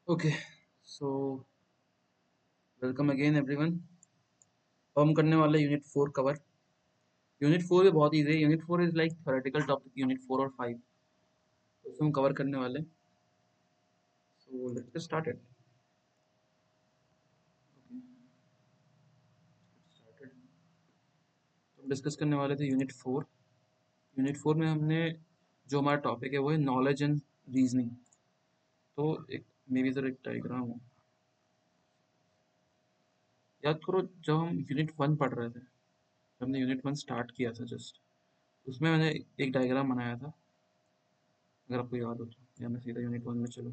Okay, so welcome again everyone. अब हम करने वाले यूनिट 4 कवर। यूनिट 4 भी बहुत इजी है। Unit 4 is like theoretical topic. Unit 4 और 5 उसमें हम कवर करने वाले। So let's get started. तो हम डिस्कस करने वाले थे यूनिट 4। यूनिट 4 में हमने जो हमारा टॉपिक है वो है नॉलेज एंड रीजनिंग। तो एक मे बी सर एक डायग्राम हो, याद करो जब हम यूनिट 1 पढ़ रहे थे, जब हमने यूनिट 1 स्टार्ट किया था जस्ट, उसमें मैंने एक डायग्राम बनाया था, अगर आपको याद हो तो। या मैं सीधा यूनिट 1 में चलूँ।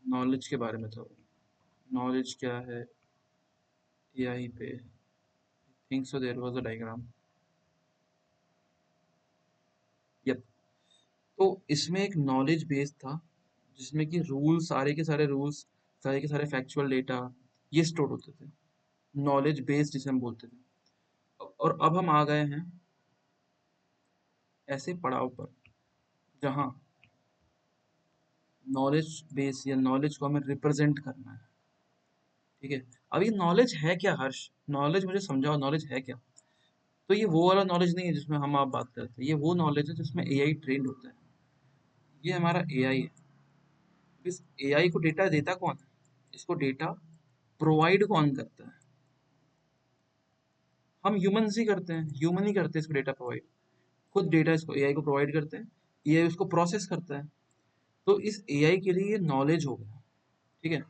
नॉलेज के बारे में था। नॉलेज क्या है एआई पे। Think so there was a diagram. Yup. तो इसमें एक नॉलेज बेस था जिसमें कि रूल्स, सारे के सारे रूल्स, सारे के सारे फैक्चुअल डेटा ये स्टोर होते थे। नॉलेज बेस जिसे हम बोलते थे। और अब हम आ गए हैं ऐसे पड़ाव पर जहाँ नॉलेज बेस या नॉलेज को हमें रिप्रेजेंट करना है। ठीक है। अब ये नॉलेज है क्या हर्ष? नॉलेज मुझे समझाओ, नॉलेज है क्या? तो ये वो वाला नॉलेज नहीं है जिसमें हम आप बात करते हैं। ये वो नॉलेज है जिसमें एआई ट्रेंड होता है। ये हमारा एआई है। इस एआई को डेटा देता कौन है? इसको डेटा प्रोवाइड कौन करता है? हम ह्यूमंस ही करते हैं। ह्यूमन ही करते हैं इसको डेटा प्रोवाइड। खुद डेटा इसको एआई को प्रोवाइड करते हैं, एआई उसको प्रोसेस करता है। तो इस एआई के लिए ये नॉलेज हो गया। ठीक है।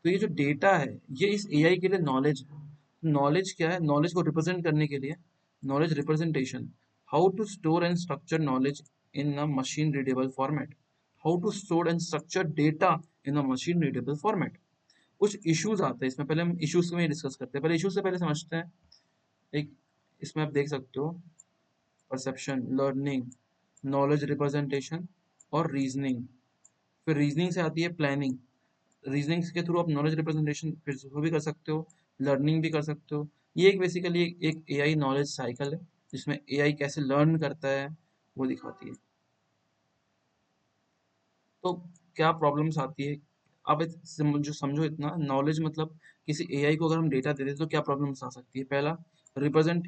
तो ये जो डेटा है ये इस एआई के लिए नॉलेज है। नॉलेज क्या है? नॉलेज को रिप्रेजेंट करने के लिए knowledge representation. How to store and structure knowledge in a machine readable format. How to store and structure data in a machine readable format. कुछ इश्यूज आते हैं इसमें, पहले हम इश्यूज में डिस्कस करते हैं। पहले इश्यूज से पहले समझते हैं। एक इसमें आप देख सकते हो परसेप्शन, लर्निंग, नॉलेज रिप्रेजेंटेशन और रीजनिंग। फिर रीजनिंग से आती है प्लानिंग। रीजनिंग के थ्रू आप नॉलेज रिप्रेजेंटेशन फिर वो भी कर सकते हो, लर्निंग भी कर सकते हो। ये एक बेसिकली एक एआई नॉलेज साइकिल है जिसमें एआई कैसे लर्न करता है वो दिखाती है। तो क्या प्रॉब्लम्स आती है? अब जो समझो इतना नॉलेज मतलब किसी एआई को अगर हम डेटा दे दें तो क्या प्रॉब्लम्स आ सकती है? पहला, रिप्रेजेंट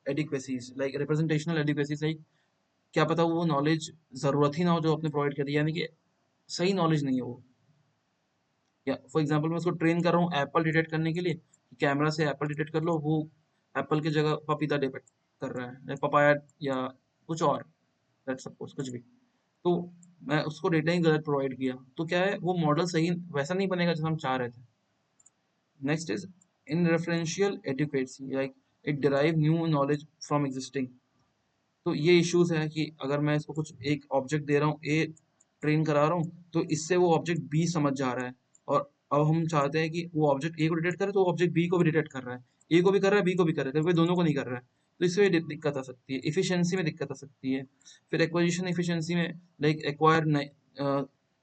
एडिक्वेसीज लाइक रिप्रेजेंटेशनल एडिक्वेसीज लाइक क्या पता वो नॉलेज ज़रूरत ही ना हो जो आपने प्रोवाइड कर दिया, यानी कि सही नॉलेज नहीं है वो। या फॉर एग्जांपल मैं उसको ट्रेन कर रहा हूँ एप्पल डिटेक्ट करने के लिए, कैमरा से एप्पल डिटेक्ट कर लो, वो एप्पल की जगह पपीता डिटेक्ट कर रहा है या पपाया या कुछ और, लेट्स सपोज कुछ भी। तो मैं उसको डेटा ही गलत प्रोवाइड किया तो क्या है, वो मॉडल सही वैसा नहीं बनेगा जैसा हम चाह रहे थे। Next is in referential adequacy like it derive new knowledge from existing. तो ये इश्यूज है कि अगर मैं इसको कुछ एक ऑब्जेक्ट दे रहा हूँ ए, ट्रेन करा रहा हूँ, तो इससे वो ऑब्जेक्ट बी समझ जा रहा है। और अब हम चाहते हैं कि वो ऑब्जेक्ट ए को डिटेक्ट करे तो वो ऑब्जेक्ट बी को भी डिटेक्ट कर रहा है। ए को भी कर रहा है, बी को भी कर रहा है, कभी दोनों को नहीं कर रहा है। तो इससे दिक्कत आ सकती है, इफिशियंसी में दिक्कत आ सकती है। फिर एक्वाजिशन इफिशियंसी में like acquire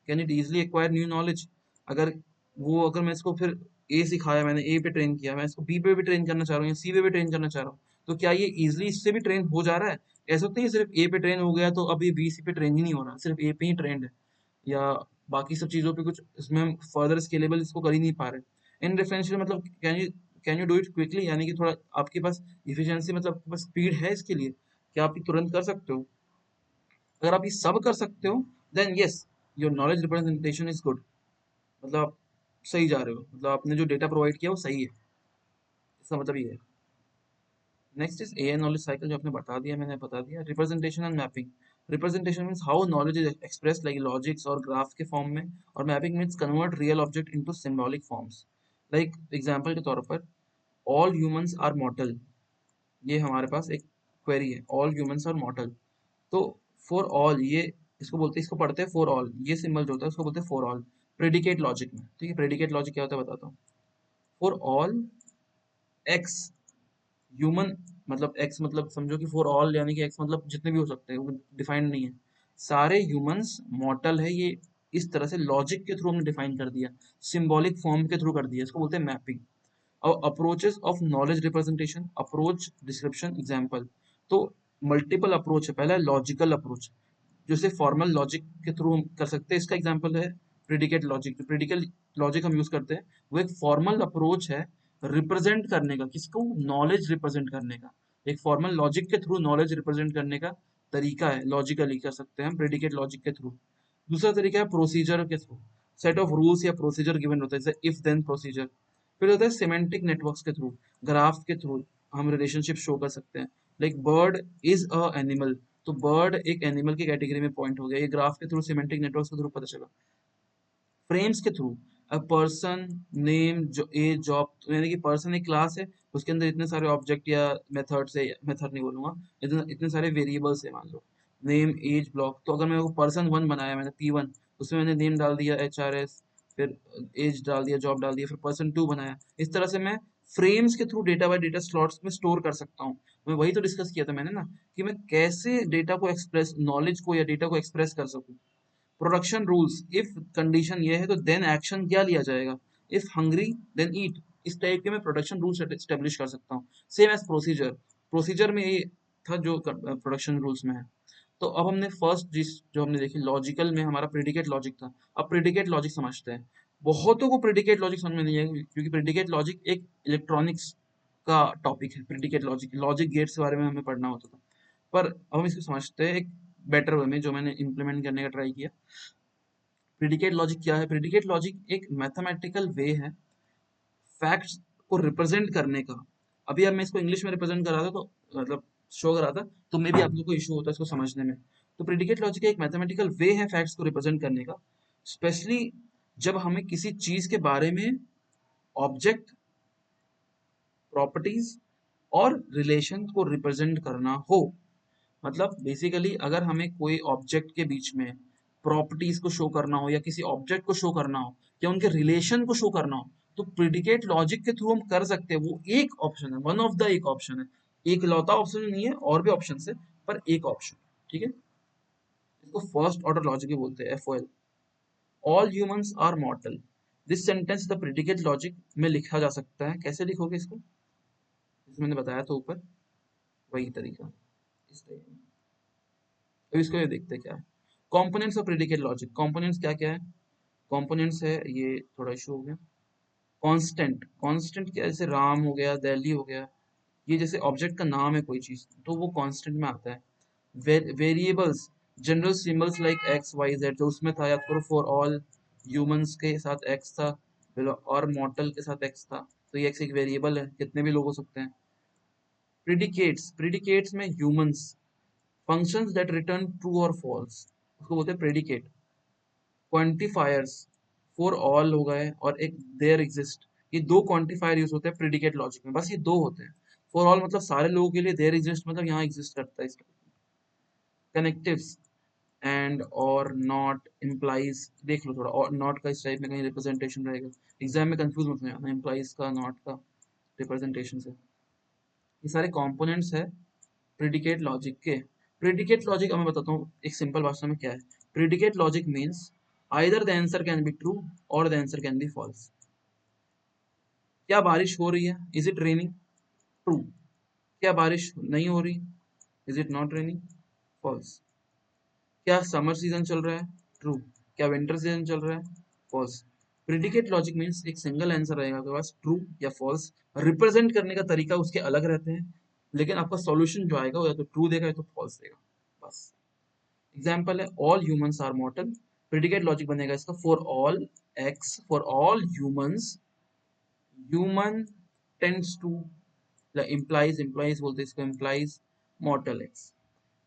can it easily acquire new knowledge. अगर अगर मैं इसको फिर ए सिखाया, मैंने ए पे ट्रेन किया, मैं इसको बी पे भी ट्रेन करना चाह रहा हूँ या सी पे भी ट्रेन करना चाह रहा हूँ, तो क्या ये इजिली इससे भी ट्रेन हो जा रहा है? ऐसा तो नहीं है सिर्फ ए पे ट्रेन हो गया तो अभी बी सी पे ट्रेन ही नहीं हो रहा, सिर्फ ए पे ही ट्रेंड है, या बाकी सब चीज़ों पे कुछ इसमें हम फर्दर स्केलेबल इसको कर ही नहीं पा रहे। इन डिफरेंशियल मतलब can you do it quickly, यानी कि थोड़ा आपके पास इफिशियंसी मतलब आपके पास स्पीड है इसके लिए, क्या आप ये तुरंत कर सकते हो? अगर आप ये सब कर सकते हो then yes, your knowledge representation is good. मतलब आप सही जा रहे हो, मतलब आपने जो डेटा प्रोवाइड किया वो सही है, इसका मतलब ये है। Next is AI knowledge cycle, जो आपने बता दिया, मैंने बता दिया। Representation and mapping. Representation means how knowledge is express like logics और ग्राफ के फॉर्म में, और mapping means convert real object into symbolic forms. Like example के तौर पर ऑल ह्यूमंस आर मॉर्टल। ये हमारे पास एक क्वेरी है, ऑल ह्यूमंस आर मॉर्टल। तो फॉर ऑल, ये इसको बोलते हैं, इसको पढ़ते हैं फॉर ऑल, ये सिंबल जो होता है उसको बोलते हैं फॉर ऑल प्रेडिकेट लॉजिक में। ठीक है, प्रेडिकेट लॉजिक क्या होता है बताता हूँ। फॉर ऑल एक्स ह्यूमन, मतलब एक्स मतलब समझो कि फॉर ऑल यानी कि एक्स मतलब जितने भी हो सकते हैं, वो डिफाइंड नहीं है। सारे ह्यूमंस मॉर्टल है, ये इस तरह से लॉजिक के थ्रू हमने डिफाइन कर दिया, सिंबॉलिक फॉर्म के थ्रू कर दिया, इसको बोलते हैं मैपिंग। और approaches of knowledge representation, approach, description, example. तो मल्टीपल अप्रोच है। पहला है लॉजिकल अप्रोच, जो सिर्फ फॉर्मल लॉजिक के थ्रू हम कर सकते हैं। इसका एग्जाम्पल है प्रिडिकेट लॉजिक। जो प्रिडिकेट लॉजिक हम यूज करते हैं वो एक फॉर्मल अप्रोच है रिप्रेजेंट करने का, किसको, नॉलेज रिप्रेजेंट करने का। एक फॉर्मल लॉजिक के थ्रू नॉलेज रिप्रेजेंट करने का तरीका है, लॉजिकली कर सकते हैं हम प्रेडिकेट लॉजिक के थ्रू। दूसरा तरीका है प्रोसीजर के थ्रू, सेट ऑफ रूल्स या प्रोसीजर गिवन होता है, जैसे इफ देन प्रोसीजर। फिर होता है सिमेंटिक नेटवर्क्स के थ्रू, ग्राफ के थ्रू हम रिलेशनशिप शो कर सकते हैं। Like bird is a animal, तो बर्ड एक एनिमल की कैटेगरी में पॉइंट हो गया, ये ग्राफ के थ्रू, सिमेंटिक नेटवर्क्स के थ्रू पता चला। फ्रेम्स के थ्रू, अ पर्सन, नेम, जो एज, जॉब, यानी कि पर्सन एक क्लास है, उसके अंदर इतने सारे ऑब्जेक्ट या मेथड से, मेथड नहीं बोलूंगा, इतने इतने सारे वेरिएबल्स है, मान लो नेम, एज, ब्लॉक। तो अगर मैं वो पर्सन वन बनाया मैंने P1, उसमें मैंने नेम डाल दिया HRS, फिर एज डाल दिया, जॉब डाल दिया, फिर पर्सन 2 बनाया। इस तरह से मैं फ्रेम्स के through data bye data slots में स्टोर कर सकता हूँ। मैं वही तो डिस्कस किया था मैंने ना, कि मैं कैसे डेटा को एक्सप्रेस, नॉलेज को या डेटा को एक्सप्रेस कर सकूँ। प्रोडक्शन रूल्स, इफ कंडीशन ये है तो देन एक्शन क्या लिया जाएगा, इफ हंग्री देन ईट। इस टाइप के मैं प्रोडक्शन रूल्स एस्टेब्लिश कर सकता हूँ। सेम एज प्रोसीजर, प्रोसीजर में ये था जो प्रोडक्शन रूल्स में है। तो अब हमने फर्स्ट जिस जो हमने देखी लॉजिकल में हमारा प्रेडिकेट लॉजिक था, अब प्रेडिकेट लॉजिक समझते हैं। बहुतों को प्रेडिकेट लॉजिक समझ में नहीं है, क्योंकि प्रेडिकेट लॉजिक एक इलेक्ट्रॉनिक्स का टॉपिक है। प्रेडिकेट लॉजिक, लॉजिक गेट्स के बारे में हमें पढ़ना होता था, पर अब हम इसको समझते हैं एक बेटर वे में, जो मैंने इम्प्लीमेंट करने का ट्राई किया। प्रेडिकेट लॉजिक क्या है? प्रेडिकेट लॉजिक एक मैथमेटिकल वे है फैक्ट्स को रिप्रेजेंट करने का। अभी अब मैं इसको इंग्लिश में रिप्रेजेंट कर रहा था, तो मतलब शो कर रहा था, तो मे भी आप लोग को इशू होता है इसको समझने में। तो प्रेडिकेट लॉजिक एक मैथमेटिकल वे है फैक्ट्स को रिप्रेजेंट करने का, स्पेशली जब हमें किसी चीज के बारे में ऑब्जेक्ट, प्रॉपर्टीज और रिलेशन को रिप्रेजेंट करना हो। मतलब बेसिकली अगर हमें कोई ऑब्जेक्ट के बीच में प्रॉपर्टीज को शो करना हो, या किसी ऑब्जेक्ट को शो करना हो, या उनके रिलेशन को शो करना हो, तो प्रिडिकेट लॉजिक के थ्रू हम कर सकते हैं। वो एक ऑप्शन है, वन ऑफ द एक ऑप्शन है, एक लौता ऑप्शन नहीं है, और भी ऑप्शन है, पर एक ऑप्शन। ठीक है, इसको फर्स्ट ऑर्डर लॉजिक बोलते हैं, FOL। All humans are mortal, this sentence the predicate logic में लिखा जा सकता है। कैसे लिखोगे इसको? जैसे मैंने बताया था ऊपर, वही तरीका, इस तरीके। तो इसको ये देखते हैं क्या है। Components of predicate logic, components क्या क्या है? कंपोनेंट्स है, ये थोड़ा इशू हो गया। कांस्टेंट, कांस्टेंट क्या, जैसे राम हो गया, दिल्ली हो गया, ये जैसे ऑब्जेक्ट का नाम है कोई चीज, तो वो कांस्टेंट में आता है। Variables, general symbols like x y z, जो उसमें था, याद करो, फॉर ऑल ह्यूमंस के साथ एक्स था, और मॉर्टल के साथ एक्स था, तो ये एक्स एक वेरिएबल है, कितने भी लोग हो सकते हैं। प्रिडिकेट्स, प्रिडिकेट्स में humans, functions that return true और फॉल्स, उसको बोलते हैं प्रेडिकेट। क्वांटिफायर्स, फॉर ऑल हो गए, और एक देयर एग्जिस्ट, ये दो क्वांटिफायर यूज होते हैं प्रेडिकेट लॉजिक में, बस ये दो होते हैं। फॉर ऑल मतलब सारे लोगों के लिए, देयर एग्जिस्ट मतलब यहाँ एग्जिस्ट करता है इसका। कनेक्टिव्स, एंड और नॉट, इम्प्लाइज, देख लो थोड़ा, और नॉट का इस टाइप में कहीं रिप्रेजेंटेशन रहेगा, एग्जाम में कंफ्यूज मत होना, इम्प्लाइज का, नॉट का रिप्रेजेंटेशन से। ये सारे कंपोनेंट्स है प्रेडिकेट लॉजिक के। प्रेडिकेट लॉजिक अब मैं बताता हूँ एक सिंपल भाषा में क्या है। Predicate logic means either the answer can be true और the answer can be false. क्या बारिश हो रही है? Is it raining? ट्रू। क्या बारिश नहीं हो रही? Is it not raining? False. क्या समर सीजन चल रहा है? ट्रू। क्या विंटर सीजन चल रहा है? फॉल्स। प्रेडिकेट लॉजिक मीन्स एक सिंगल आंसर रहेगा आपके पास, ट्रू या फॉल्स। रिप्रेजेंट करने का तरीका उसके अलग रहते हैं, लेकिन आपका सॉल्यूशन जो आएगा वो या तो ट्रू देगा या तो फॉल्स देगा, बस। एग्जाम्पल है all humans are mortal, predicate logic बनेगा इसका for all x, for all humans, human tends to, implies, implies बोलते हैं इसको, इम्प्लाइज मॉर्टल एक्स।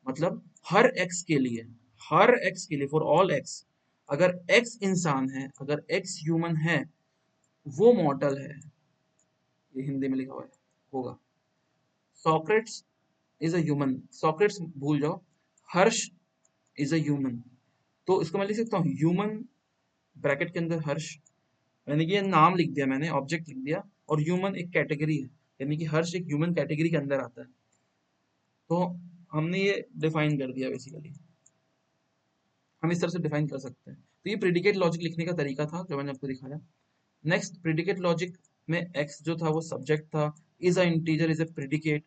मतलब हर एक्स के लिए, हर एक्स के लिए, फॉर ऑल एक्स, अगर एक्स इंसान है, अगर एक्स ह्यूमन है, वो मॉर्टल है। ये हिंदी में लिखा हुआ है, होगा। Socrates is a human, Socrates भूल जाओ, हर्ष इज अ ह्यूमन। तो इसको मैं लिख सकता हूँ ह्यूमन, ब्रैकेट के अंदर हर्ष, यानी कि ये नाम लिख दिया मैंने, ऑब्जेक्ट लिख दिया, और ह्यूमन एक कैटेगरी है, यानी कि हर्ष एक ह्यूमन कैटेगरी के अंदर आता है। तो हमने ये डिफाइन कर दिया बेसिकली, हम इस तरह से डिफाइन कर सकते हैं। तो ये प्रेडिकेट लॉजिक लिखने का तरीका था जो मैंने आपको दिखाया। नेक्स्ट, प्रेडिकेट लॉजिक में x जो था वो सब्जेक्ट था, is a integer is a predicate.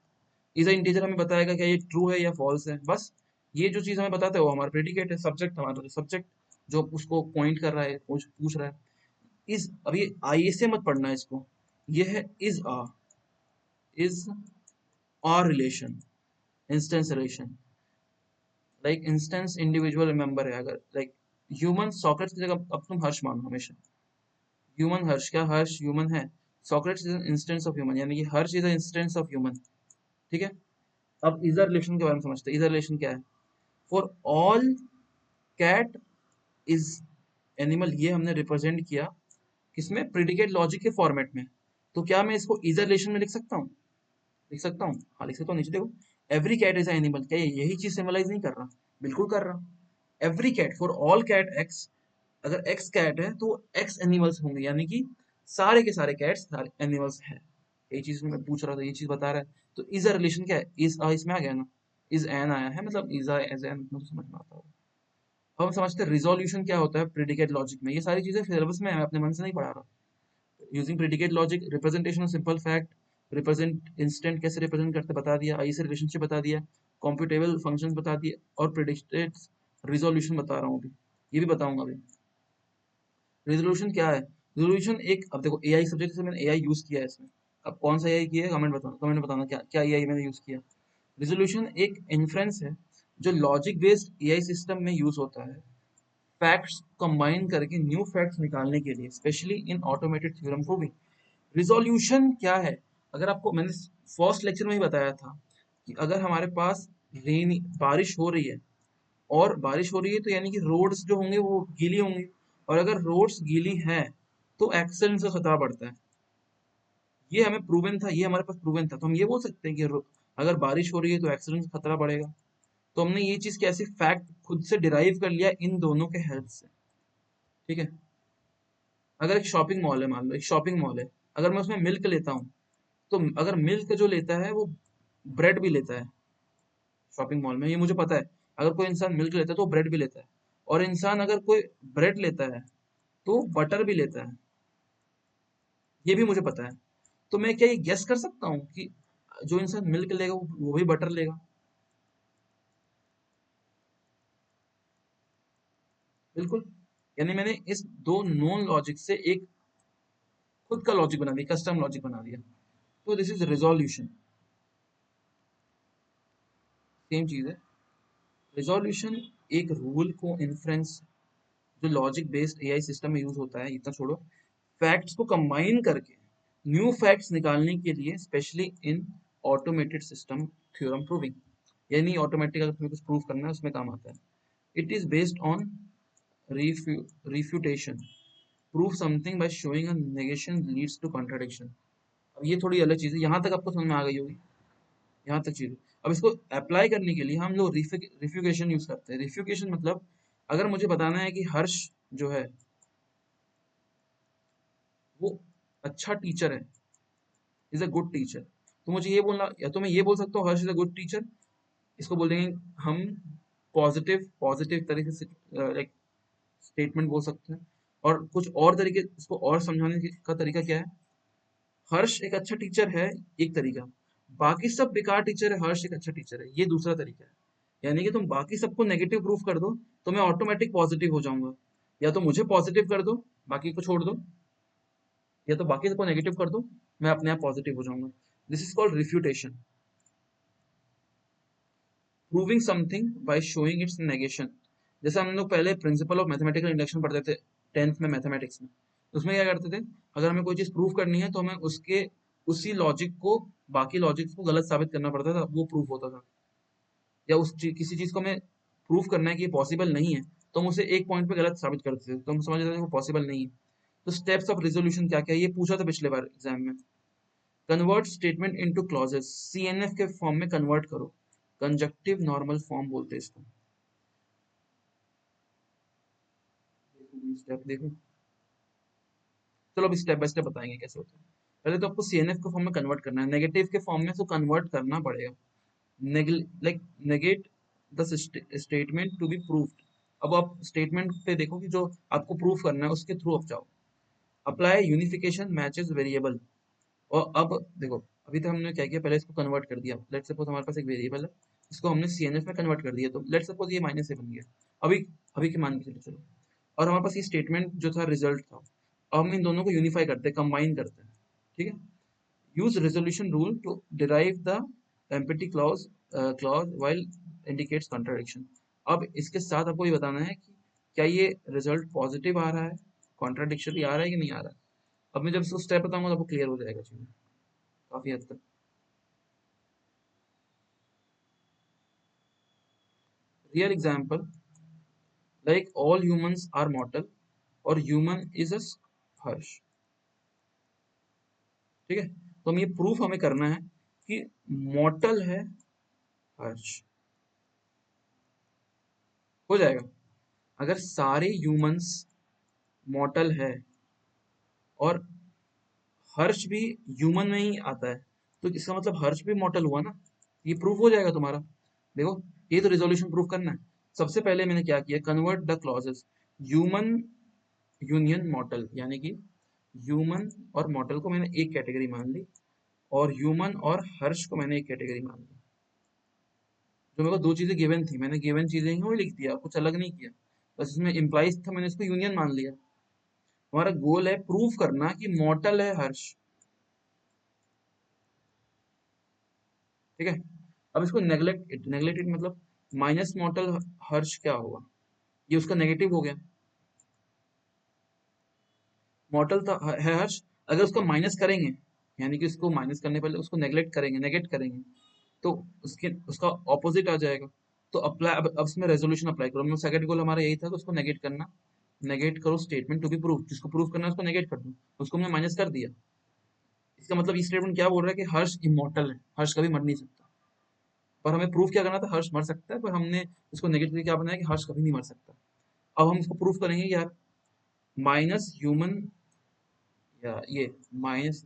Is a integer हमें बताएगा क्या ये ट्रू है या फॉल्स है, बस ये जो चीज हमें बताता है वो हमारा प्रेडिकेट है, सब्जेक्ट हमारा जो सब्जेक्ट जो उसको पॉइंट कर रहा है, पूछ रहा है। इज, अब ये आई से मत पढ़ना है इसको, ये है is a relation, instance relation, like instance individual member है, अगर लाइक ह्यूमन सॉकेट्स की जगह अब तुम हर्ष मानो हमेशा, ह्यूमन हर्ष, क्या हर्ष ह्यूमन है? Socrates is an instance of human, यानी कि Harsh is an instance of human. ठीक है, अब इजर रिलेशन के बारे में समझते हैं। इजर रिलेशन क्या है? For all cat is animal, ये हमने रिप्रेजेंट किया किसमें? प्रिडिकेट लॉजिक के फॉर्मेट में। तो क्या मैं इसको इजर रिलेशन में लिख सकता हूँ? लिख सकता हूँ, हाँ लिख सकता हूँ। नीचे देखो, एवरी कैट इज एनिमल, क्या ये यही चीज सिंबलाइज नहीं कर रहा? बिल्कुल कर रहा। Every cat, for all cat x, अगर एक्स कैट है तो एक्स एनिमल्स होंगे, यानी कि सारे के सारे कैट्स सारे एनिमल्स हैं। ये चीज मैं पूछ रहा था, ये चीज बता रहा है। तो इज अ रिलेशन क्या है? इज इसमें आ गया ना, इज एन आया है, मतलब इज एज एन, तो समझ में आता होगा। अब हम समझते हैं रिजोल्यूशन क्या होता है प्रेडिकेट लॉजिक में। ये सारी चीजें सिलेबस में है, मैं अपने मन से नहीं पढ़ा रहा। Using predicate logic, representation of simple fact, represent instant कैसे रिप्रेजेंट करते बता दिया, आई से रिलेशनशिप बता दिया, कॉम्प्यूटेबल फंक्शंस बता दिए, और प्रेडिक्टेड रिजोल्यूशन बता रहा हूँ अभी, ये भी बताऊंगा अभी। रिजोल्यूशन क्या है? रिजोल्यूशन एक, अब देखो एआई सब्जेक्ट से मैंने एआई यूज किया है इसमें। अब कौन सा एआई किया है, कमेंट में बताना क्या क्या एआई मैंने यूज किया। रिजोल्यूशन एक इन्फ्रेंस है जो लॉजिक बेस्ड एआई सिस्टम में यूज होता है फैक्ट्स कंबाइन करके न्यू फैक्ट्स निकालने के लिए, specially in automated theorem proving. Resolution क्या है? अगर आपको मैंने फर्स्ट लेक्चर में ही बताया था कि अगर हमारे पास रेनी बारिश हो रही है, और बारिश हो रही है तो यानी कि रोड्स जो होंगे वो गीली होंगी, और अगर रोड्स गीली हैं तो एक्सीडेंट का खतरा बढ़ता है। ये हमें प्रूवन था, ये हमारे पास प्रूवन था, तो हम ये बोल सकते हैं कि अगर बारिश हो रही है तो एक्सीडेंट का खतरा बढ़ेगा। तो हमने ये चीज कैसे फैक्ट खुद से डिराइव कर लिया इन दोनों के हेल्प से। ठीक है, अगर एक शॉपिंग मॉल है, मान लो एक शॉपिंग मॉल है, अगर मैं उसमें मिल्क लेता हूँ, तो अगर मिल्क जो लेता है वो ब्रेड भी लेता है शॉपिंग मॉल में, ये मुझे पता है। अगर कोई इंसान मिल्क लेता है तो ब्रेड भी लेता है, और इंसान अगर कोई ब्रेड लेता है तो बटर भी लेता है, ये भी मुझे पता है। तो मैं क्या ये गेस कर सकता हूँ कि जो इंसान मिल्क लेगा वो भी बटर लेगा? बिल्कुल। यानी मैंने इस दो नॉन लॉजिक से एक खुद का लॉजिक बना दिया, कस्टम लॉजिक बना दिया। तो दिस इज रिजोल्यूशन। सेम चीज है। रिजोल्यूशन एक रूल को इन्फ्रेंस जो लॉजिक बेस्ड एआई सिस्टम में यूज होता है, इतना छोड़ो, फैक्ट्स को कंबाइन करके न्यू फैक्ट्स निकालने के लिए, specially in automated system theorem proving. यानी ऑटोमेटिक अगर तुम्हें कुछ प्रूव करना है उसमें काम आता है। It is based on refutation, prove something by showing a negation leads to contradiction. अब ये थोड़ी अलग चीज है, यहाँ तक आपको समझ में आ गई होगी, यहाँ तक चीज। अब इसको अप्लाई करने के लिए हम लोग रिफ्यूगेशन यूज करते हैं। रिफ्यूगेशन मतलब अगर मुझे बताना है कि हर्ष जो है वो अच्छा टीचर है, इज अ गुड टीचर, तो मुझे ये बोलना, या तो मैं ये बोल सकता हूँ हर्ष इज अ गुड टीचर, इसको बोल देंगे हम पॉजिटिव पॉजिटिव तरीके से लाइक स्टेटमेंट बोल सकते हैं। और कुछ और तरीके, इसको और समझाने का तरीका क्या है? हर्ष एक अच्छा टीचर है, एक तरीका, बाकी सब बेकार टीचर है, हर्ष एक अच्छा टीचर है, ये दूसरा तरीका है। यानी कि तुम बाकी सबको नेगेटिव प्रूफ कर दो तो मैं ऑटोमेटिक पॉजिटिव हो जाऊंगा, या तो मुझे पॉजिटिव कर दो बाकी को छोड़ दो, या तो बाकी सबको नेगेटिव कर दो मैं अपने आप पॉजिटिव हो जाऊंगा। This is called refutation, proving something by showing it's negation. जैसे हम लोग पहले प्रिंसिपल ऑफ मैथमेटिकल इंडक्शन पढ़ते थे 10th में मैथमेटिक्स में, उसमें क्या करते थे, अगर हमें कोई चीज प्रूव करनी है तो हमें उसके उसी लॉजिक को बाकी लॉजिक्स को गलत साबित करना पड़ता था, वो प्रूफ होता था। या किसी चीज को हमें प्रूफ करना है कि ये पॉसिबल नहीं है, तो हम उसे एक पॉइंट पे गलत साबित करते थे, तो हम समझ लेते थे वो पॉसिबल नहीं है। तो स्टेप्स ऑफ रिजोल्यूशन क्या क्या है, ये पूछा था पिछले बार एग्जाम में। Convert statement into clauses, CNF के फॉर्म में कन्वर्ट करो, कंजक्टिव नॉर्मल फॉर्म बोलते हैं इसको। स्टेप देखो, चलो अभी स्टेप बाय स्टेप बताएंगे कैसे होता है। पहले तो आपको सीएनएफ के फॉर्म में कन्वर्ट करना है, नेगेटिव के फॉर्म में तो कन्वर्ट करना पड़ेगा। Like negate the statement to be proved. अब आप स्टेटमेंट पे देखो कि जो आपको प्रूफ करना है उसके थ्रू आप जाओ। Apply unification matches variable. और अब देखो, अभी तक हमने क्या किया, पहले इसको कन्वर्ट कर दिया। लेट्स सपोज हमारे पास एक वेरिएबल है, इसको हमने सीएनएफ में कन्वर्ट कर दिया, तो लेट्स सपोज ये माइनस ए बन गया। अभी अभी के मान के चलो चलो, और हमारे पास ये स्टेटमेंट जो था रिजल्ट था। अब हम इन दोनों को यूनिफाई करते हैं, कंबाइन करते हैं, ठीक है। Use resolution rule to derive the empty clause while indicates contradiction. अब इसके साथ आपको ये बताना है कि क्या ये रिजल्ट पॉजिटिव आ रहा है, कॉन्ट्राडिक्शनली आ रहा है कि नहीं आ रहा है। अब मैं जब इसको स्टेप बताऊंगा तो आपको क्लियर हो जाएगा चीज़ें काफी हद तक। Real example, like all humans are mortal और ह्यूमन इज अ हर्ष, ठीक है। तो हम ये प्रूफ हमें करना है कि मॉर्टल है हर्ष, हो जाएगा। अगर सारे ह्यूमंस मॉर्टल है और हर्ष भी ह्यूमन में ही आता है, तो इसका मतलब हर्ष भी मॉर्टल हुआ ना। ये प्रूफ हो जाएगा तुम्हारा। देखो, ये तो रिजोल्यूशन प्रूफ करना है। सबसे पहले मैंने क्या किया, convert the clauses human union मॉर्टल, यानी कि ह्यूमन और मॉर्टल को मैंने एक कैटेगरी मान ली, और ह्यूमन और हर्ष को मैंने एक कैटेगरी मान ली। जो मेरे को दो चीजें गिवन थी, मैंने गिवन चीजें ही वही लिख दिया, कुछ अलग नहीं किया। बस इसमें इम्प्लाइज था, मैंने इसको यूनियन मान लिया। हमारा गोल है प्रूफ करना कि मॉर्टल है हर्ष, ठीक है। अब इसको नेग्लेक्टेड मतलब माइनस मॉर्टल हर्ष क्या होगा, ये उसका नेगेटिव हो गया। मॉर्टल था है हर्ष, अगर उसको माइनस करेंगे, यानी कि उसको माइनस करने पहले उसको नेग्लेक्ट करेंगे, नेगेट करेंगे, तो उसका ऑपोजिट आ जाएगा। तो अप्लाई, अब इसमें रेजोल्यूशन अप्लाई करो। मैं सेकंड गोल हमारा यही था कि उसको नेगेट करना। नेगेट करो स्टेटमेंट टू बी प्रूव, जिसको प्रूव करना है उसको नेगेट कर दो। उसको हमने माइनस कर दिया। इसका मतलब ये स्टेटमेंट क्या बोल रहा है कि हर्ष इमॉर्टल है, हर्ष कभी मर नहीं सकता। पर हमें प्रूफ क्या करना था, हर्ष मर सकता है, पर हमने उसको नेगेटिव क्या बनाया कि हर्ष कभी नहीं मर सकता। अब हम इसको प्रूफ करेंगे यार, माइनस ह्यूमन, या ये माइनस,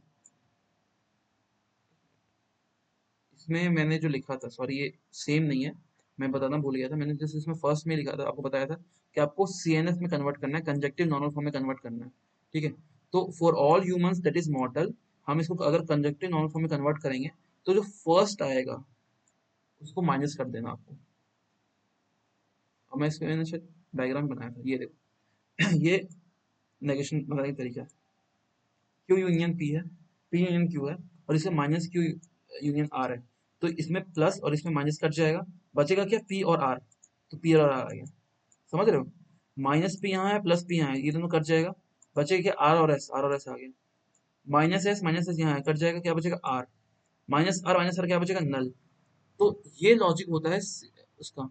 इसमें मैंने जो लिखा था, सॉरी ये सेम नहीं है, मैं बताना भूल गया था। मैंने जैसे इसमें फर्स्ट में लिखा था, आपको बताया था कि आपको सीएनएफ में कन्वर्ट करना है, कंजक्टिव नॉर्मल फॉर्म में कन्वर्ट करना है, ठीक है। तो for all humans that is मॉर्टल, हम इसको अगर कंजक्टिव नॉर्मल फॉर्म में कन्वर्ट करेंगे, तो जो फर्स्ट आएगा उसको माइनस कर देना आपको। और मैं इसमें मैंने शायद डायग्राम बनाया था, ये देखो ये नेगेशन बनाने का तरीका है। क्यू यूनियन पी है, पी यूनियन क्यू है, और इसमें माइनस क्यू यूनियन आर है। तो इसमें प्लस और इसमें माइनस कट जाएगा, बचेगा क्या, पी और आर। तो पी और आर आ गया, समझ रहे हो। माइनस पी यहाँ है, प्लस पी यहाँ है, ये दोनों कट जाएगा, बचेगा क्या, आर और एस, आर और एस आ गया। माइनस एस यहाँ है, कट जाएगा, क्या बचेगा, आर। माइनस आर क्या बचेगा, नल। तो ये लॉजिक होता है उसका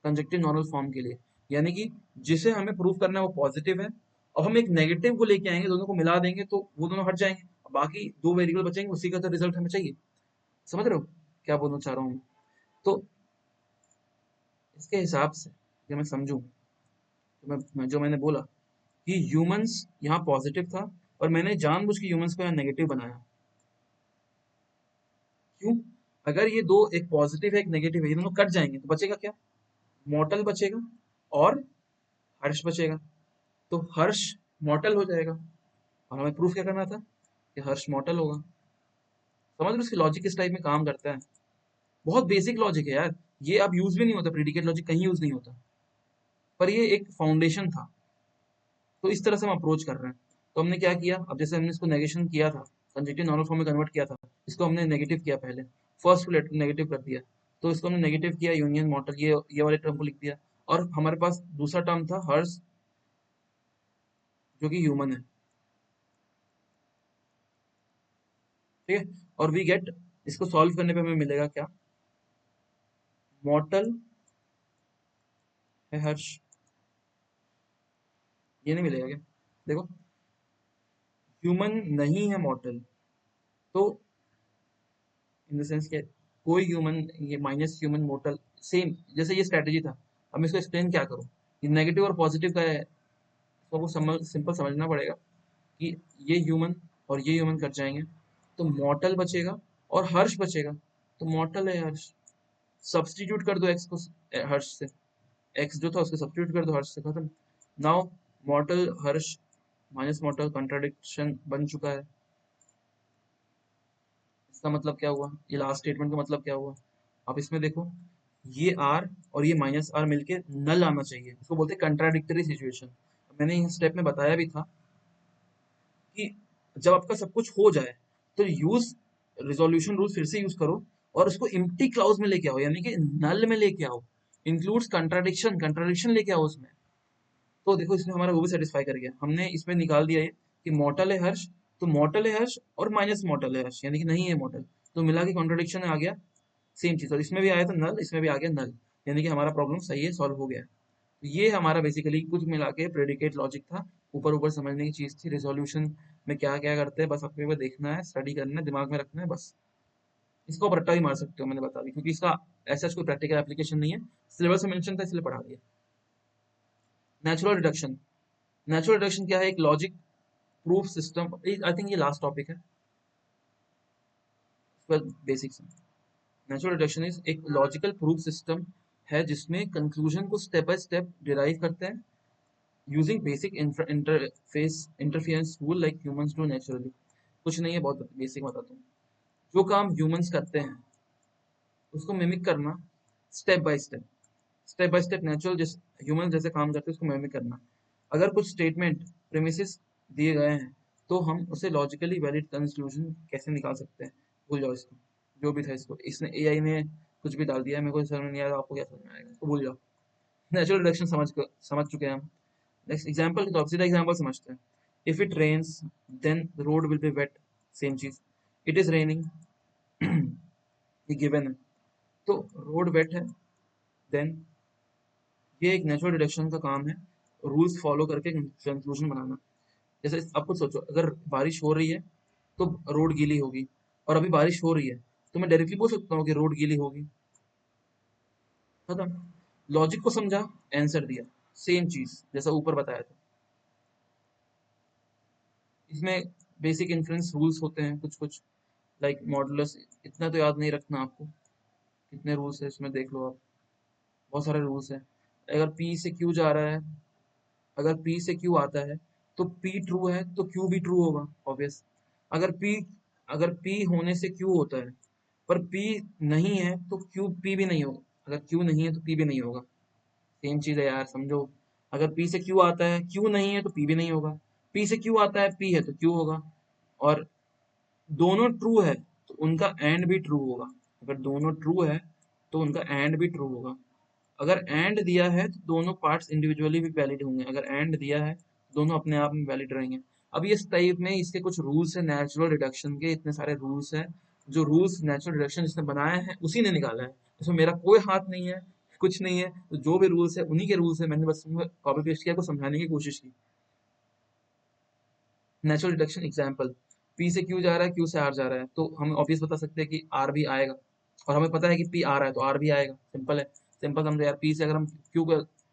कंजक्टिव नॉर्मल फॉर्म के लिए, यानी कि जिसे हमें प्रूव करना है वो पॉजिटिव है। अब हम एक नेगेटिव को लेके आएंगे, दोनों को मिला देंगे तो वो दोनों हट जाएंगे, बाकी दो वेरिएबल बचेंगे, उसी का तो रिजल्ट हमें चाहिए। समझ रहे हो क्या बोलना चाह रहा हूँ। तो इसके हिसाब से जब मैं समझूं, तो जो मैंने बोला कि ह्यूमंस यहाँ पॉजिटिव था, और मैंने जानबूझ के ह्यूमंस को यहाँ नेगेटिव बनाया। क्यों, अगर ये दो, एक पॉजिटिव है एक नेगेटिव है, ये दोनों कट जाएंगे तो बचेगा क्या, मॉर्टल बचेगा और हर्ष बचेगा। तो हर्ष मॉर्टल हो जाएगा, और हमें प्रूफ क्या करना था कि हर्ष मॉर्टल होगा। समझ रहे हो इसकी लॉजिक किस टाइप में काम करता है। बहुत बेसिक लॉजिक है यार, ये अब यूज भी नहीं होता, प्रीडिकेट लॉजिक कहीं यूज नहीं होता, पर ये एक फाउंडेशन था। तो इस तरह से हम अप्रोच कर रहे हैं। तो हमने क्या किया, अब जैसे हमने इसको नेगेशन किया था, कंजक्टिव नॉर्मल फॉर्म में कन्वर्ट किया था, इसको हमने नेगेटिव किया पहले, फर्स्ट को नेगेटिव कर दिया। तो इसको हमने नेगेटिव किया, यूनियन मॉर्टल, ये वाले टर्म को लिख दिया। और हमारे पास दूसरा टर्म था हर्ष, जो कि ह्यूमन है, ठीक है। और वी गेट, इसको सॉल्व करने पे हमें मिलेगा क्या, मॉर्टल है हर्ष, ये नहीं मिलेगा क्या, देखो ह्यूमन नहीं है मॉर्टल। तो इन द सेंस के कोई ह्यूमन, ये माइनस ह्यूमन मॉर्टल, सेम जैसे ये स्ट्रेटेजी था। अब मैं इसको एक्सप्लेन क्या करूँ, ये नेगेटिव और पॉजिटिव का है, तो वो सिंपल समझना पड़ेगा कि ये ह्यूमन और ये ह्यूमन कट जाएंगे, तो मॉर्टल बचेगा और हर्ष बचेगा। तो मॉर्टल है हर्ष, सब्सटीट्यूट कर दो एक्स को हर्ष से, एक्स जो था उसको सब्सटीट्यूट कर दो हर्ष से, खत्म। नाउ मॉर्टल हर्ष माइनस मॉर्टल कंट्राडिक्शन बन चुका है। इसका मतलब क्या हुआ, ये लास्ट स्टेटमेंट का मतलब क्या हुआ, आप इसमें देखो, ये आर और ये माइनस आर मिलके नल आना चाहिए, इसको बोलते हैं कंट्राडिक्टरी सिचुएशन। मैंने इस स्टेप में बताया भी था कि जब आपका सब कुछ हो जाए तो यूज रिजोल्यूशन रूल फिर से यूज करो और उसको एम्प्टी क्लाउज में लेके आओ, यानी कि नल में लेके आओ, इंक्लूड्स कंट्राडिक्शन, कंट्राडिक्शन लेके आओ उसमें। तो देखो इसने हमारा वो भी सेटिस्फाई कर गया, हमने इसमें निकाल दिया ये कि मॉर्टल है हर्ष, तो मॉर्टल है हर्ष और माइनस मॉर्टल है हर्ष, यानी कि नहीं है मॉर्टल, तो मिला के कॉन्ट्रोडिक्शन आ गया सेम चीज, और इसमें भी आया था नल, इसमें भी आ गया नल, यानी कि हमारा प्रॉब्लम सही है, सॉल्व हो गया। तो ये हमारा बेसिकली कुछ मिला के प्रेडिकेट लॉजिक था, ऊपर ऊपर समझने की चीज थी, रेजोल्यूशन में क्या क्या करते हैं बस आपको एक बार देखना है, स्टडी करना है, दिमाग में रखना है बस। इसको आप रट्टा भी मार सकते हो, मैंने बता दी, क्योंकि इसका ऐसा कोई प्रैक्टिकल एप्लीकेशन नहीं है, सिलेबस में मेंशन था इसलिए पढ़ा दिया। नेचुरल डिडक्शन, नेचुरल डिडक्शन क्या है, एक logic proof system, I think ये लास्ट टॉपिक है, बेसिक्स। नेचुरल डिडक्शन इज एक लॉजिकल प्रूफ सिस्टम है जिसमें कंक्लूजन को स्टेप बाय स्टेप डिराइव करते हैं using basic interference rule like humans do naturally. कुछ नहीं है, बहुत बेसिक बताता हूँ। जो काम ह्यूमंस करते हैं उसको मिमिक करना, स्टेप बाय स्टेप नेचुरल जिस ह्यूमन जैसे काम करते हैं उसको मिमिक करना। अगर कुछ स्टेटमेंट प्रेमिसेस दिए गए हैं तो हम उसे लॉजिकली वैलिड कंक्लूजन कैसे निकाल सकते हैं, भूल जाओ इसको, जो भी था इसको, इसने एआई ने कुछ भी डाल दिया है, मेरे को समझ में नहीं आया, आपको क्या समझ में आएगा, तो भूल जाओ। नेचुरल डिडक्शन समझ चुके हैं हम। नेक्स्ट एग्जांपल तो सीधा एग्जांपल समझते हैं। If it rains then the road will be wet, same चीज, इट इज रेनिंग ये गिवन है, तो रोड वेट है, देन ये एक नेचुरल डिडक्शन का काम है, रूल्स फॉलो करके कंक्लूजन बनाना। जैसे आप खुद सोचो, अगर बारिश हो रही है तो रोड गीली होगी, और अभी बारिश हो रही है तो मैं डायरेक्टली बोल सकता हूँ कि रोड गीली होगी, खत्म। लॉजिक को समझा, आंसर दिया, सेम चीज जैसा ऊपर बताया था। इसमें बेसिक इन्फ्रेंस रूल्स होते हैं कुछ कुछ, लाइक मॉडुलस, इतना तो याद नहीं रखना आपको, कितने रूल्स है इसमें देख लो आप, बहुत सारे रूल्स हैं। अगर पी से क्यू जा रहा है, अगर पी से क्यू आता है तो पी ट्रू है तो क्यू भी ट्रू होगा, ऑब्वियस। अगर पी अगर पी होने से क्यू होता है पर पी नहीं है तो क्यू पी भी नहीं होगा, अगर क्यू नहीं है तो पी भी नहीं होगा, सेम चीज है यार, समझो। अगर पी से क्यू आता है, क्यू नहीं है तो पी भी नहीं होगा, पी से क्यू आता है, पी है तो क्यू होगा, और दोनों ट्रू है तो उनका एंड भी ट्रू होगा, अगर दोनों ट्रू है तो उनका एंड भी ट्रू होगा। अगर एंड दिया है तो दोनों पार्ट्स इंडिविजुअली भी वैलिड होंगे, अगर एंड दिया है दोनों अपने आप में वैलिड रहेंगे। अब इस टाइप में इसके कुछ रूल्स है नेचुरल डिडक्शन के, इतने सारे रूल्स हैं, जो रूल्स नेचुरल डिडक्शन जिसने बनाया है उसी ने निकाला है, इसमें मेरा कोई हाथ नहीं है, कुछ नहीं है, तो जो भी रूल्स है उन्हीं के रूल्स है, मैंने बस कॉपी पेस्ट किया, को समझाने की कोशिश की। नेचुरल डिडक्शन एग्जाम्पल, पी से क्यू जा रहा है, क्यू से आर जा रहा है, तो हम ऑब्वियस बता सकते हैं कि आर भी आएगा, और हमें पता है कि पी आ रहा है तो आर भी आएगा, सिंपल है। सिंपल समझो यार, पी से अगर हम क्यू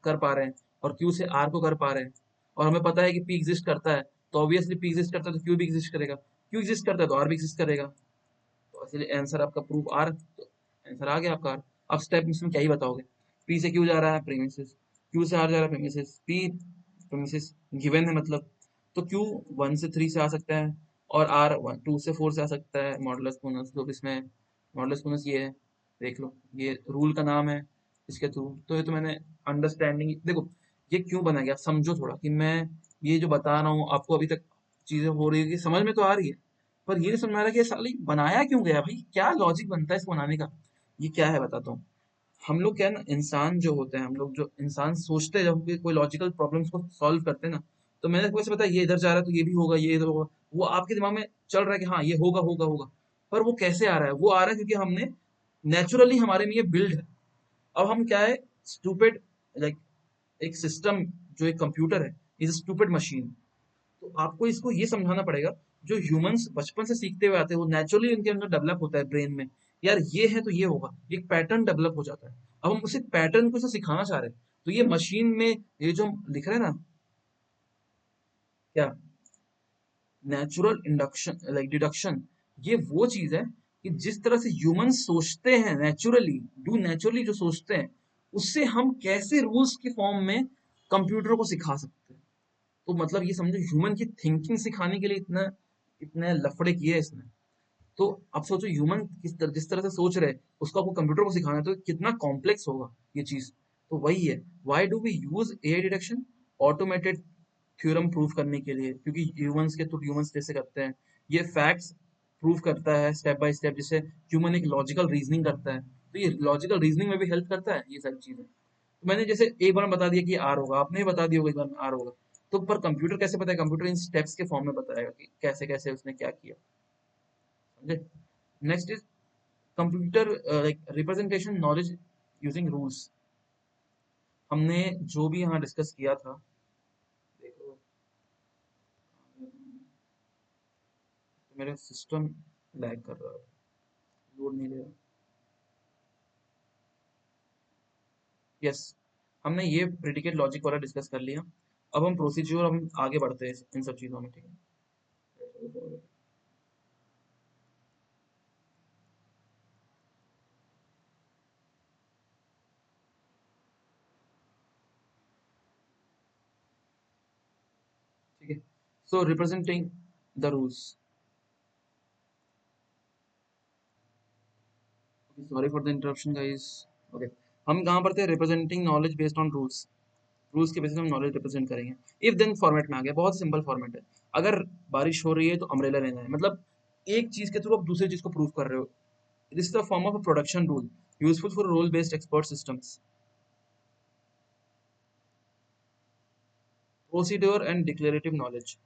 कर पा रहे हैं और क्यू से आर को कर पा रहे हैं, और हमें पता है कि पी एग्जिस्ट करता है, तो ऑब्वियसली पी एग्जिस्ट करता है तो क्यू भी एग्जिस्ट करेगा, क्यू एग्जिस्ट करता है तो आर भी एग्जिस्ट करेगा, तो इसलिए आंसर आपका प्रूफ आर, तो आंसर आ गया आपका आर। अब स्टेप इसमें क्या ही बताओगे, पी से क्यू जा रहा है प्रीमिसेस, क्यू से आर जा रहा है प्रीमिसेस, पी प्रीमिसेस गिवन है मतलब, तो क्यू 1 से 3 से आ सकता है, और आर 2 से 4 से आ सकता है, मॉडुलस बोनस, जो इसमें मॉडुलस बोनस ये है, देख लो ये रूल का नाम है इसके थ्रू। तो ये तो मैंने अंडरस्टैंडिंग, देखो ये क्यों बना गया, समझो थोड़ा, कि मैं ये जो बता रहा हूँ आपको अभी तक चीजें हो रही है कि समझ में तो आ रही है, पर ये नहीं समझ में आ रहा कि ये साली बनाया क्यों गया भाई, क्या लॉजिक बनता है इसको बनाने का। ये क्या है बताता हूँ। हम लोग क्या है ना, इंसान जो होते हैं, हम लोग जो इंसान सोचते हैं जब भी कोई लॉजिकल प्रॉब्लम्स को सॉल्व करते हैं ना, तो मैंने वैसे पता है ये इधर जा रहा है तो ये भी होगा, ये इधर होगा, वो आपके दिमाग में चल रहा है कि हाँ ये होगा होगा होगा, पर वो कैसे आ रहा है, वो आ रहा है क्योंकि हमने नेचुरली हमारे में ये बिल्ड है। अब हम क्या है, स्टूपिड, लाइक एक सिस्टम, जो एक कंप्यूटर है, इज स्टूपिड मशीन। तो आपको इसको ये समझाना पड़ेगा, जो ह्यूमंस बचपन से सीखते हुए आते हैं, वो नेचुरली उनके अंदर डेवलप होता है ब्रेन में, यार ये है तो ये होगा, एक पैटर्न डेवलप हो जाता है। अब हम उसी पैटर्न को इसे सिखाना चाह रहे हैं, तो ये मशीन में ये जो हम लिख रहे हैं ना, क्या, नेचुरल इंडक्शन लाइक डिडक्शन, ये वो चीज है कि जिस तरह से ह्यूमन सोचते हैं नेचुरली, डू नेचुरली जो सोचते हैं, उससे हम कैसे रूल्स की फॉर्म में कंप्यूटर को सिखा सकते हैं। तो मतलब ये समझो ह्यूमन की थिंकिंग सिखाने के लिए इतना इतने लफड़े किए हैं इसने। तो आप सोचो ह्यूमन जिस तरह से सोच रहे हैं उसको आपको कंप्यूटर को सिखाना है तो कितना कॉम्प्लेक्स होगा ये चीज। तो वही है, why do we use AI detection, automated theorem prove करने के लिए, क्योंकि ह्यूमंस के तो ह्यूमंस जैसे करते हैं। ये फैक्ट्स प्रूव करता है स्टेप बाय स्टेप, जैसे ह्यूमन एक लॉजिकल रीजनिंग करता है, तो ये लॉजिकल रीजनिंग में भी हेल्प करता है ये सारी चीजें। तो मैंने जैसे एक बार बता दिया कि आर होगा, आपने भी बता दिया होगा एक बार में आर होगा। तो पर कंप्यूटर कैसे पता है? कंप्यूटर इन स्टेप्स के फॉर्म में बताएगा कि कैसे कैसे उसने क्या किया। समझे? Next is computer like representation knowledge using rules. हमने जो भी यहाँ डिस्कस किया था, देखो मेरा सिस्टम लैग कर रहा है, लोड नहीं ले रहा। यस, हमने ये प्रेडिकेट लॉजिक वाला डिस्कस कर लिया। अब हम प्रोसीजर, हम आगे बढ़ते हैं इन सब चीज़ों में, ठीक है? ठीक है, so representing the rules. Sorry for the interruption guys. Okay, हम कहाँ पर थे? Representing knowledge based on rules. Rules के बेसिस पे हम नॉलेज रिप्रेजेंट करेंगे। इफ देन फॉर्मेट में आ गया, बहुत सिंपल फॉर्मेट है। अगर बारिश हो रही है तो अम्ब्रेला लेना है, मतलब एक चीज के थ्रू आप दूसरी चीज को प्रूव कर रहे हो। This is the form of a production rule useful for role based expert systems. Procedure and declarative knowledge,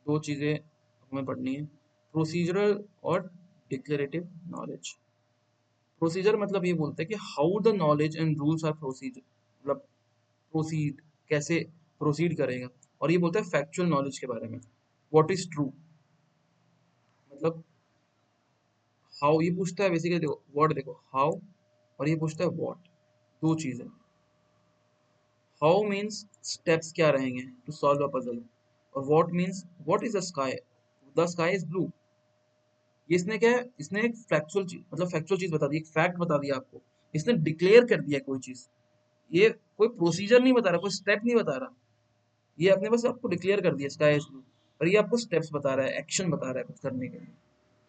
दो चीजें हमें पढ़नी है, प्रोसीजरल और डिक्लेरेटिव नॉलेज। प्रोसीजर मतलब ये बोलते हैं कि how the knowledge and rules are procedure, मतलब प्रोसीड, कैसे प्रोसीड करेगा। और ये बोलता है फैक्चुअल नॉलेज के बारे में, व्हाट इज ट्रू, मतलब हाउ। ये पूछता है बेसिकली, देखो व्हाट, देखो हाउ, और ये पूछता है व्हाट, दो चीजें। हाउ मीन्स स्टेप्स क्या रहेंगे टू सॉल्व अ पजल, और what means what is the sky, the sky is blue. ये इसने क्या है, इसने एक फैक्चुअल चीज, मतलब फैक्चुअल चीज बता दी, एक फैक्ट बता दिया आपको। इसने डिक्लेयर कर दिया कोई चीज, ये कोई प्रोसीजर नहीं बता रहा, कोई स्टेप नहीं बता रहा। ये अपने बस आपको डिक्लेयर कर दिया स्काई इज ब्लू, और ये आपको स्टेप्स बता रहा है, एक्शन बता रहा है कुछ करने के लिए।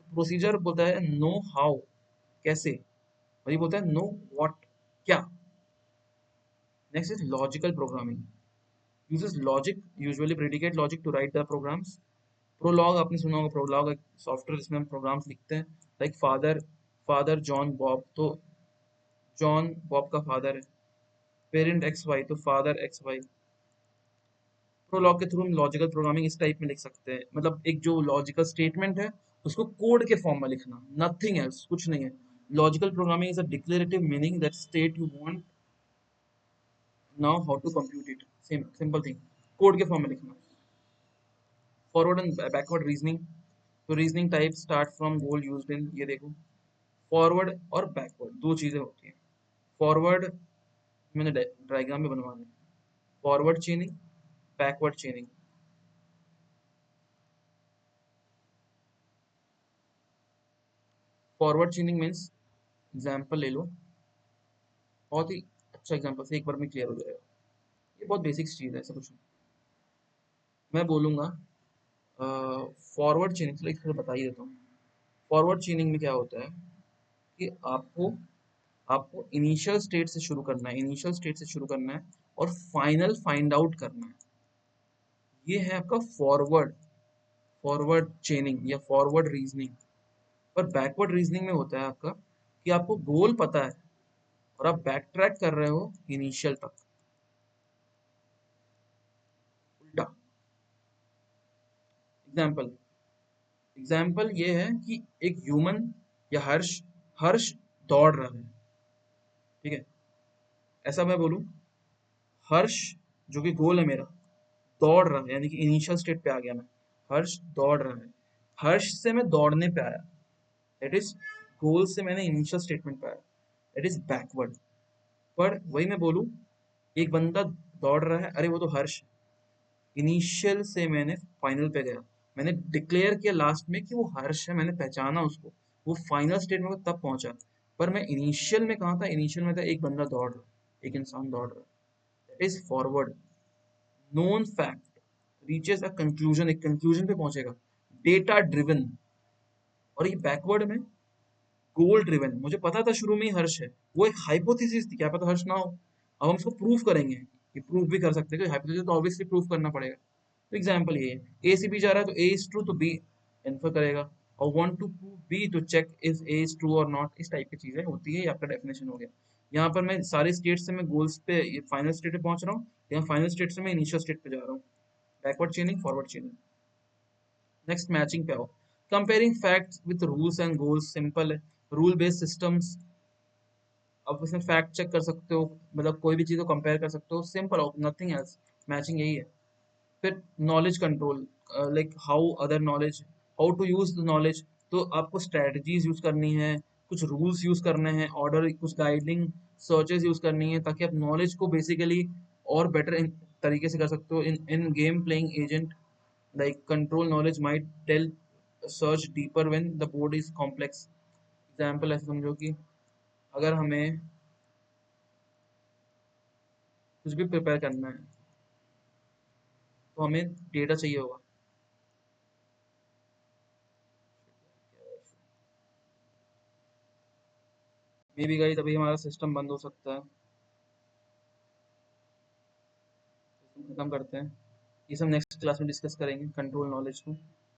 प्रोसीजर बोलता है नो हाउ, कैसे, और ये बोलता है नो व्हाट, क्या। Next is logical programming, uses logic, usually predicate logic to write the programs. Prolog आपने सुना होगा, प्रोलॉग एक सॉफ्टवेयर जिसमें हम प्रोग्राम्स लिखते हैं। Like father, father John Bob, तो जॉन बॉब का फादर है। पेरेंट एक्स वाई, तो फादर एक्स वाई। प्रोलॉग के थ्रू हम लॉजिकल प्रोग्रामिंग इस टाइप में लिख सकते हैं, मतलब एक जो लॉजिकल स्टेटमेंट है उसको कोड के फॉर्म में लिखना, नथिंग एल्स, कुछ नहीं है। Logical programming is a declarative meaning that state you want now how to compute it, same simple thing, code के फॉर्म में लिखना। फॉरवर्ड एंड बैकवर्ड रीजनिंग, तो reasoning type start from goal used in, ये देखो forward और backward दो चीजें होती हैं। फॉरवर्ड मैंने डायग्राम में बनवाना है, forward चेनिंग, backward चेनिंग। Forward चेनिंग means, example ले लो, बहुत ही अच्छा एग्जाम्पल से एक बार में क्लियर हो जाएगा। ये बहुत बेसिक चीज है, ऐसा कुछ नहीं। मैं बोलूंगा फॉरवर्ड चेनिंग, चलो एक थोड़ा बता ही देता हूँ। फॉरवर्ड चेनिंग में क्या होता है कि आपको आपको इनिशियल स्टेट से शुरू करना है, इनिशियल स्टेट से शुरू करना है और फाइनल फाइंड आउट करना है। ये है आपका फॉरवर्ड, फॉरवर्ड चेनिंग या फॉरवर्ड रीजनिंग। पर बैकवर्ड रीजनिंग में होता है आपका कि आपको गोल पता है और आप बैक ट्रैक कर रहे हो इनिशियल तक, उल्टा। एग्जाम्पल, एग्जाम्पल ये है कि एक ह्यूमन या हर्ष, हर्ष दौड़ रहा है, ठीक है। ऐसा मैं बोलूं, हर्ष जो कि गोल है मेरा, दौड़ रहा है, यानी कि इनिशियल स्टेट पे आ गया मैं, हर्ष दौड़ रहा है। हर्ष से मैं दौड़ने पे आया, दैट इज गोल से मैंने इनिशियल स्टेटमेंट पे आया, दैट इज बैकवर्ड। पर वही मैं बोलूं, एक बंदा दौड़ रहा है, अरे वो तो हर्ष, इनिशियल से मैंने फाइनल पे गया, मैंने डिक्लेयर किया लास्ट में कि वो हर्ष है, मैंने पहचाना उसको, वो फाइनल स्टेटमेंट में तब पहुंचा। पर मैं इनिशियल में कहाँ था? इनिशियल में था एक बंदा दौड़ रहा, एक इंसान दौड़ रहा, that is forward, known fact, reaches a conclusion, एक कंक्लूजन पे पहुंचेगा। डेटा ड्रिवन, और ये बैकवर्ड में गोल ड्रिवन। मुझे पता था शुरू में ही हर्ष है, वो एक हाइपोथेसिस थी, क्या पता हर्ष ना हो। अब हम इसको प्रूव करेंगे, कि प्रूव भी कर सकते हैं, हाइपोथेसिस तो ऑब्वियसली प्रूव करना पड़ेगा। तो एग्जांपल ये है, ए से बी जा रहा है तो ए इज ट्रू, तो बी इन्फर करेगा, और want to prove B to check if A is true और नॉट। इस टाइप की चीजें होती है, ये आपका डेफिनेशन हो गया। यहाँ पर मैं सारे स्टेट से मैं गोल्स पे, ये फाइनल स्टेट पे पहुंच रहा हूँ, यहाँ फाइनल स्टेट से मैं इनिशियल स्टेट पे जा रहा हूँ। Backward चेनिंग, forward चेनिंग। नेक्स्ट मैचिंग पे आओ। Comparing facts with rules and goals, simple है। रूल बेस्ड सिस्टम्स, आप उसमें फैक्ट चेक कर सकते हो, मतलब कोई भी चीज़ को कंपेयर कर सकते हो, सिंपल, नथिंग एल्स। मैचिंग यही है। फिर knowledge control, like how other knowledge, how to use the knowledge. तो आपको स्ट्रेटजीज यूज करनी है, कुछ रूल्स यूज करने हैं, ऑर्डर, कुछ गाइडिंग सर्चेस यूज करनी है, ताकि आप नॉलेज को बेसिकली और बेटर तरीके से कर सकते हो। In in game playing agent, like control knowledge might tell search deeper when the board is complex। Example ऐसे समझो कि अगर हमें कुछ भी प्रिपेयर करना है, तो हमें डेटा चाहिए होगा। मे भी गई तभी हमारा सिस्टम बंद हो सकता है। खत्म करते हैं, ये सब नेक्स्ट क्लास में डिस्कस करेंगे, कंट्रोल नॉलेज को।